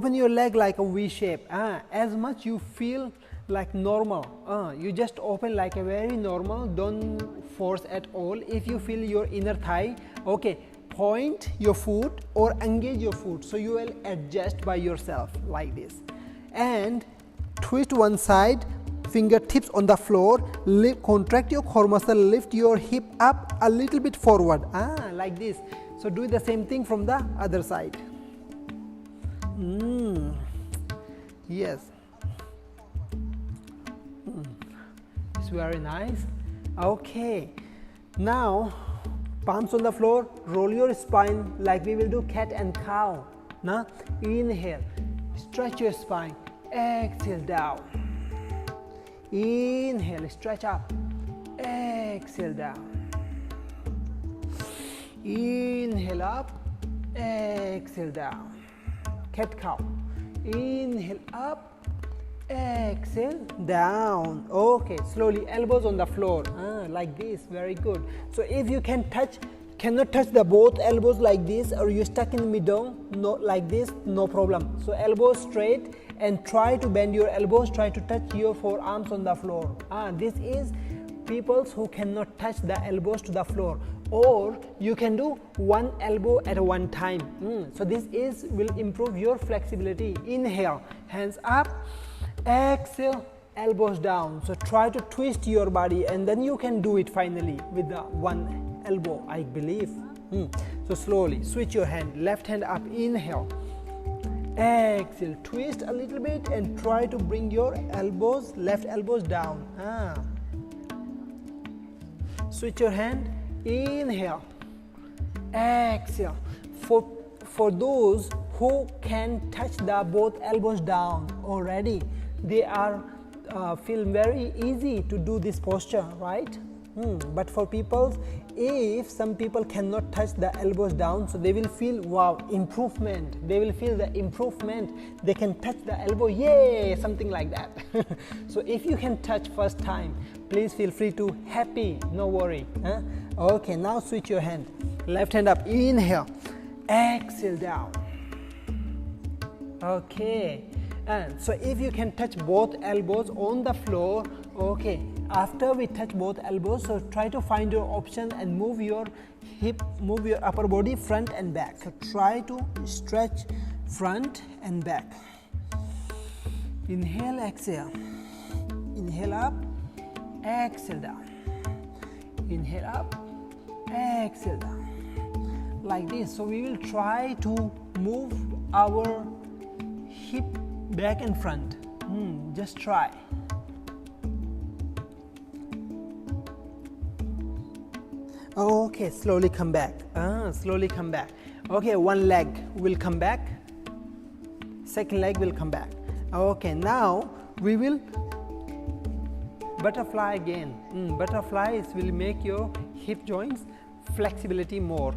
open your leg like a V shape. As much you feel like normal, you just open like a very normal, don't force at all. If you feel your inner thigh, okay, point your foot or engage your foot, so you will adjust by yourself like this, and twist one side, fingertips on the floor, contract your core muscle, lift your hip up a little bit forward, like this. So do the same thing from the other side. Yes, it's very nice. Okay, now palms on the floor, roll your spine like we will do cat and cow. Now inhale, stretch your spine, exhale down. Inhale, stretch up, exhale down. Inhale up, exhale down. Cat cow. Inhale up, exhale down. Okay, slowly, elbows on the floor, like this. Very good. So if you cannot touch the both elbows like this, or you're stuck in the middle, no, like this, no problem. So elbows straight, and try to bend your elbows, try to touch your forearms on the floor. This is people who cannot touch the elbows to the floor, or you can do one elbow at one time. So this will improve your flexibility. Inhale, hands up, exhale, elbows down. So try to twist your body, and then you can do it finally with the one elbow, I believe. So slowly switch your hand, left hand up, inhale, exhale, twist a little bit and try to bring your elbows, left elbows down. Switch your hand, inhale, exhale. For those who can touch the both elbows down already, they are feel very easy to do this posture, right? But for people, if some people cannot touch the elbows down, so they will feel wow, improvement. They will feel the improvement. They can touch the elbow, yay, something like that. So if you can touch first time, please feel free to happy, no worry. Okay, now switch your hand. Left hand up, inhale, exhale down. Okay, and so if you can touch both elbows on the floor, okay, after we touch both elbows, so try to find your option and move your hip, move your upper body front and back. So try to stretch front and back. Inhale, exhale. Inhale up, exhale down. Inhale up, exhale down. Like this. So we will try to move our hip back and front. Just try. Okay, slowly come back. Slowly come back. Okay, one leg will come back. Second leg will come back. Okay, now we will butterfly again. Butterflies will make your hip joints flexibility more.